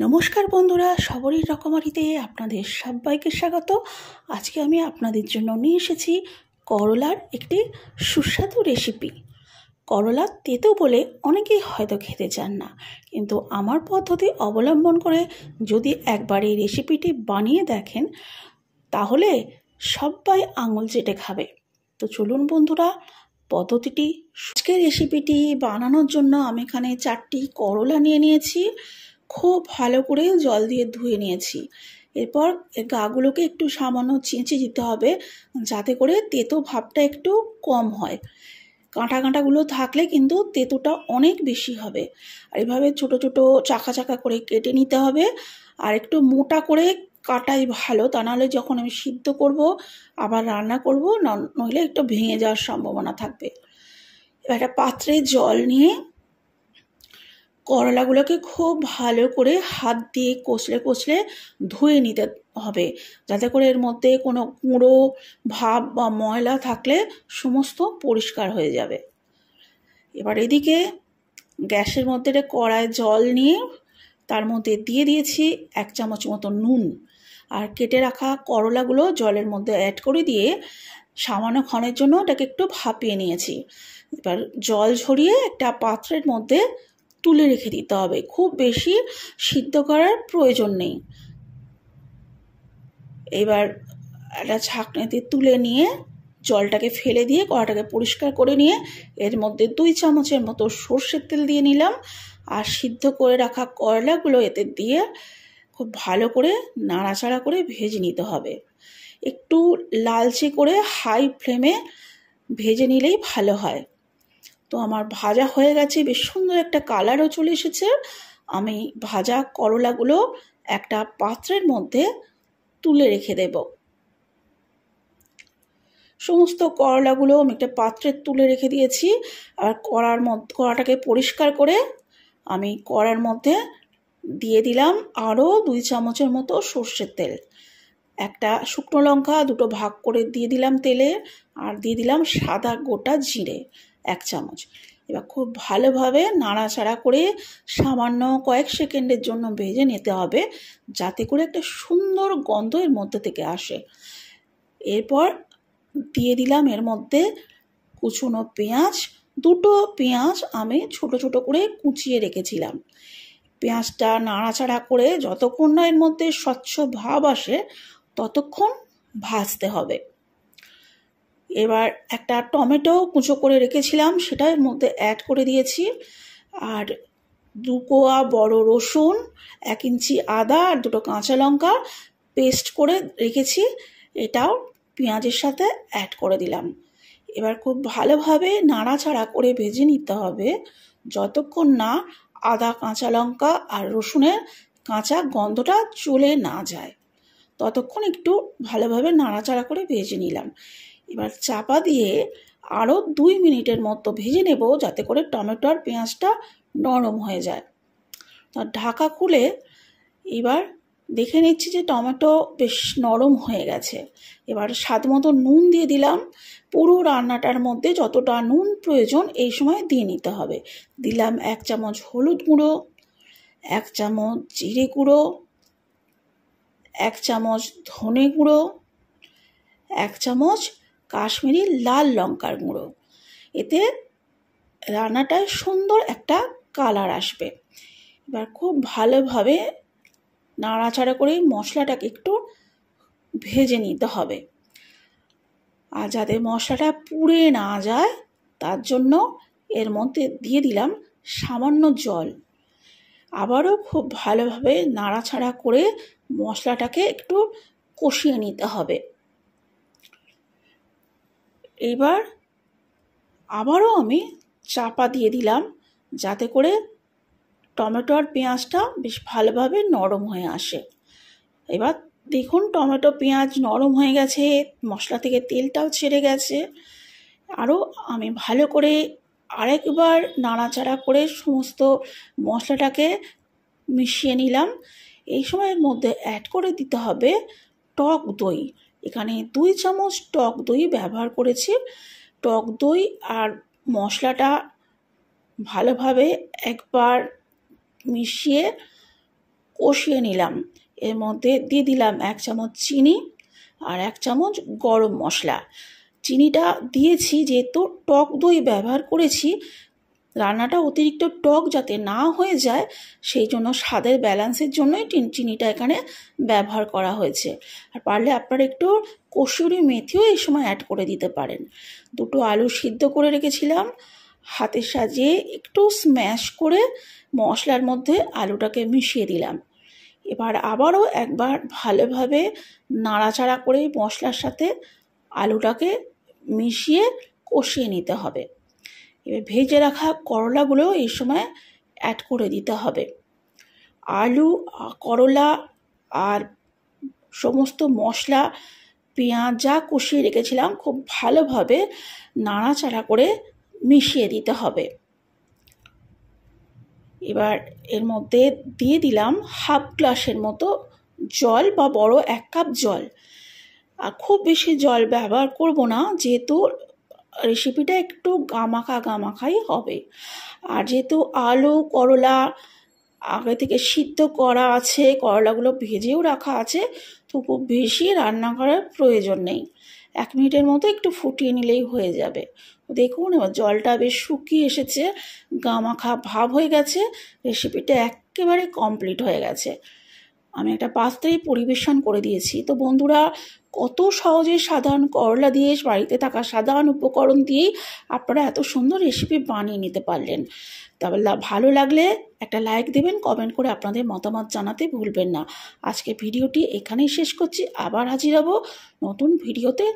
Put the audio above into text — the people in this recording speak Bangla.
নমস্কার বন্ধুরা, সবরই রকমারিতে আপনাদের সবাইকে স্বাগত। আজকে আমি আপনাদের জন্য নিয়ে এসেছি করলার একটি সুস্বাদু রেসিপি। করলা তেতো বলে অনেকেই হয়তো খেতে চান না, কিন্তু আমার পদ্ধতি অবলম্বন করে যদি একবার এই রেসিপিটি বানিয়ে দেখেন তাহলে সবাই আঙুল চেটে খাবে। তো চলুন বন্ধুরা, পদ্ধতিটি আজকের রেসিপিটি বানানোর জন্য আমি এখানে 4টি করলা নিয়ে নিয়েছি। খুব ভালো করে জল দিয়ে ধুয়ে নিয়েছি। এরপর গাগুলোকে একটু সামান্য চেঁচে দিতে হবে, যাতে করে তেতো ভাবটা একটু কম হয়। কাঁটা কাঁটাগুলো থাকলে কিন্তু তেতোটা অনেক বেশি হবে। আর এভাবে ছোট ছোট চাকা চাকা করে কেটে নিতে হবে। আর একটু মোটা করে কাটাই ভালো, তা নাহলে যখন আমি সিদ্ধ করব আবার রান্না করব নইলে একটু ভেঙে যাওয়ার সম্ভাবনা থাকবে। এবার একটা পাত্রে জল নিয়ে করলাগুলোকে খুব ভালো করে হাত দিয়ে কষলে কষলে ধুয়ে নিতে হবে, যাতে করে এর মধ্যে কোনো গুঁড়ো ভাব বা ময়লা থাকলে সমস্ত পরিষ্কার হয়ে যাবে। এবার এদিকে গ্যাসের মধ্যে কড়ায় জল নিয়ে তার মধ্যে দিয়ে দিয়েছি 1 চামচ মতো নুন, আর কেটে রাখা করলাগুলো জলের মধ্যে অ্যাড করে দিয়ে সামান্যক্ষণের জন্য এটাকে একটু ভাপিয়ে নিয়েছি। এবার জল ঝরিয়ে একটা পাত্রের মধ্যে তুলে রেখে দিতে হবে, খুব বেশি সিদ্ধ করার প্রয়োজন নেই। এবার একটা ছাঁকনিতে তুলে নিয়ে জলটাকে ফেলে দিয়ে কড়াটাকে পরিষ্কার করে নিয়ে এর মধ্যে 2 চামচের মতো সর্ষের তেল দিয়ে নিলাম, আর সিদ্ধ করে রাখা করলাগুলো এতে দিয়ে খুব ভালো করে নাড়াচাড়া করে ভেজে নিতে হবে। একটু লালচে করে হাই ফ্লেমে ভেজে নিলেই ভালো হয়। তো আমার ভাজা হয়ে গেছে, বেশ সুন্দর একটা কালারও চলে এসেছে। আমি ভাজা করলাগুলো একটা পাত্রের মধ্যে তুলে রেখে দেব। সমস্ত করলাগুলো আমি একটা পাত্রে তুলে রেখে দিয়েছি। আর কড়াটাকে পরিষ্কার করে আমি কড়ার মধ্যে দিয়ে দিলাম আরও 2 চামচের মতো সর্ষের তেল। একটা শুকনো লঙ্কা 2টো ভাগ করে দিয়ে দিলাম তেলে, আর দিয়ে দিলাম সাদা গোটা জিরে 1 চামচ। এবার খুব ভালোভাবে নাড়াচাড়া করে সামান্য কয়েক সেকেন্ডের জন্য ভেজে নিতে হবে, যাতে করে একটা সুন্দর গন্ধ এর মধ্যে থেকে আসে। এরপর দিয়ে দিলাম এর মধ্যে কুচনো পেঁয়াজ। 2টো পেঁয়াজ আমি ছোট ছোট করে কুচিয়ে রেখেছিলাম। পেঁয়াজটা নাড়াচাড়া করে যতক্ষণ না এর মধ্যে স্বচ্ছ ভাব আসে ততক্ষণ ভাজতে হবে। এবার একটা টমেটো কুচো করে রেখেছিলাম, সেটা এর মধ্যে অ্যাড করে দিয়েছি। আর 2 কোয়া বড় রসুন, 1 ইঞ্চি আদা আর 2টো কাঁচা লঙ্কা পেস্ট করে রেখেছি, এটাও পেঁয়াজের সাথে অ্যাড করে দিলাম। এবার খুব ভালোভাবে নাড়াচাড়া করে ভেজে নিতে হবে যতক্ষণ না আদা, কাঁচা লঙ্কা আর রসুনের কাঁচা গন্ধটা চলে না যায়, ততক্ষণ একটু ভালোভাবে নাড়াচাড়া করে ভেজে নিলাম। এবার চাপা দিয়ে আরও 2 মিনিটের মতো ভেজে নেব, যাতে করে টমেটো আর পেঁয়াজটা নরম হয়ে যায়। তার ঢাকা খুলে এবার দেখে নিচ্ছি যে টমেটো বেশ নরম হয়ে গেছে। এবার স্বাদ মতো নুন দিয়ে দিলাম। পুরো রান্নাটার মধ্যে যতটা নুন প্রয়োজন এই সময় দিয়ে নিতে হবে। দিলাম 1 চামচ হলুদ গুঁড়ো, 1 চামচ জিরে গুঁড়ো, 1 চামচ ধনে গুঁড়ো, 1 চামচ কাশ্মীরি লাল লঙ্কার গুঁড়ো। এতে রান্নাটায় সুন্দর একটা কালার আসবে। এবার খুব ভালোভাবে নাড়াচাড়া করে মশলাটাকে একটু ভেজে নিতে হবে, আর যাতে মশলাটা পুড়ে না যায় তার জন্য এর মধ্যে দিয়ে দিলাম সামান্য জল। আবারও খুব ভালোভাবে নাড়াচাড়া করে মশলাটাকে একটু কষিয়ে নিতে হবে। এবার আবারও আমি চাপা দিয়ে দিলাম, যাতে করে টমেটো আর পেঁয়াজটা বেশ ভালোভাবে নরম হয়ে আসে। এবার দেখুন টমেটো পেঁয়াজ নরম হয়ে গেছে, মশলা থেকে তেলটাও ছেড়ে গেছে। আরও আমি ভালো করে আরেকবার নাড়াচাড়া করে সমস্ত মশলাটাকে মিশিয়ে নিলাম। এই সময়ের মধ্যে অ্যাড করে দিতে হবে টক দই। এখানে 2 চামচ টক দই ব্যবহার করেছি। টক দই আর মশলাটা ভালোভাবে একবার মিশিয়ে কষিয়ে নিলাম। এর মধ্যে দিয়ে দিলাম 1 চামচ চিনি আর 1 চামচ গরম মশলা। চিনিটা দিয়েছি যেহেতু টক দই ব্যবহার করেছি, রান্নাটা অতিরিক্ত টক যাতে না হয়ে যায় সেই জন্য স্বাদের ব্যালেন্সের জন্যই চিনিটা এখানে ব্যবহার করা হয়েছে। আর পারলে আপনারা একটু কসুরি মেথিও এই সময় অ্যাড করে দিতে পারেন। 2টো আলু সিদ্ধ করে রেখেছিলাম, হাতের সাহায্যে একটু স্ম্যাশ করে মশলার মধ্যে আলুটাকে মিশিয়ে দিলাম। এবার আবারও একবার ভালোভাবে নাড়াচাড়া করে মশলার সাথে আলুটাকে মিশিয়ে কষিয়ে নিতে হবে। এবার ভেজে রাখা করলাগুলো এই সময় অ্যাড করে দিতে হবে। আলু, করলা আর সমস্ত মশলা, পেঁয়াজ যা কষিয়ে রেখেছিলাম খুব ভালোভাবে নাড়াচাড়া করে মিশিয়ে দিতে হবে। এবার এর মধ্যে দিয়ে দিলাম 1/2 গ্লাসের মতো জল বা বড় 1 কাপ জল। আর খুব বেশি জল ব্যবহার করব না, যেহেতু রেসিপিটা একটু গামাখাই হবে। আর যেহেতু আলু করলা আগে থেকে সিদ্ধ করা আছে, করলাগুলো ভেজেও রাখা আছে, তো খুব বেশি রান্না করার প্রয়োজন নেই। 1 মিনিটের মতো একটু ফুটিয়ে নিলেই হয়ে যাবে। দেখুন এবার জলটা বেশ শুকিয়ে এসেছে, গামাখা ভাব হয়ে গেছে, রেসিপিটা একেবারে কমপ্লিট হয়ে গেছে। আমি একটা পাত্রেই পরিবেশন করে দিয়েছি। তো বন্ধুরা, কত সহজে সাধারণ করলা দিয়ে, বাড়িতে থাকা সাধারণ উপকরণ দিয়েই আপনারা এত সুন্দর রেসিপি বানিয়ে নিতে পারলেন। তবে ভালো লাগলে একটা লাইক দেবেন, কমেন্ট করে আপনাদের মতামত জানাতে ভুলবেন না। আজকে ভিডিওটি এখানেই শেষ করছি, আবার হাজির হব নতুন ভিডিওতে।